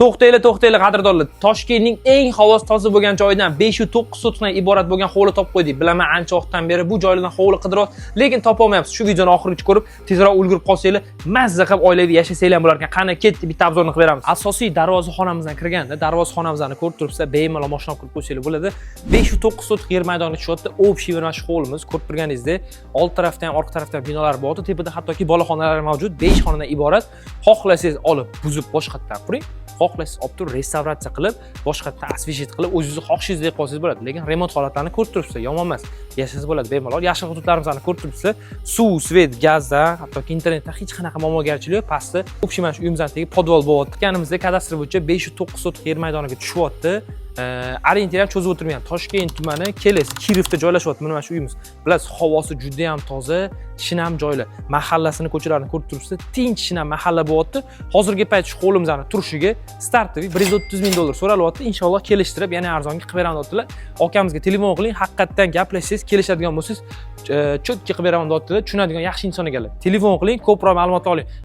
To'xtanglar qadrdonlar. Toshkentning eng havosi toza bo'lgan joyidan 509 sotixdan iborat bo'lgan hovli topib qo'ydik. Bilaman, ancha vaqtdan beri bu joylardan hovli qidiryapmiz, lekin topa olmayapmiz. Shu videoni oxirigacha ko'rib, tezroq ulgurib qolsanglar, mazza qilib oilaviy yashasanglar bo'lar ekan. Qani ketdi, bitta obzorni qilib beramiz. Asosiy darvozaxonamizdan kirganda, darvozaxonamizni ko'rib turibsizlar, bemalol mashina olib kirib qo'ysanglar bo'ladi. 509 sotix yer maydoniga tushyapti. Общий mana shu hovlimiz. Ko'rib turganingizdek, old tarafda ham, orqa tarafda ham binolar bor. Tepada hattoki boloxonalar mavjud. 5 xonadan iborat. Xohlasangiz olib, buzib boshqatdan quring. Xohlasangiz olib turib restavratsiya qilib, boshqatdan osvejit qilib, o'zingizni xohishingizdek qolsangiz bo'ladi. Lekin remont holatlarini ko'rib turibsizlar, yomon emas. Yashasangiz bo'ladi bemalol. Yashil hududlarimizni ko'rib turibsizlar. Suv, svet, gazda, hattoki internetda hech qanaqa muammogarchilik yo'q. Pastda общий mana shu uyimizdan tegi podval bo'lyapti. Kanimizda kadastr bo'yicha 509 sotix yer maydoniga tushyapti. Orientir ham cho'zib o'tirmayman. Toshkent tumani, Keles, Kirovda joylashyapti. Mana shu uyimiz. Bilasiz, havosi juda ham toza, shinam joylar. Mahallasini, ko'chalarini ko'rib turibsiz. Tinch shinam mahalla bo'lyapti. Hozirgi payt shu hovlimizning turishiga startoviy 130 ming dollar so'ralyapti. Inshaalloh kelishtirib, yana arzonga qilib beraman deyaptilar. Akamizga telefon qiling, haqiqatdan gaplashsangiz, kelishadigan bo'lsangiz, cho'tki qilib beraman deyaptilar. Tushunadigan yaxshi inson ekanlar. Telefon qiling, ko'proq ma'lumot oling.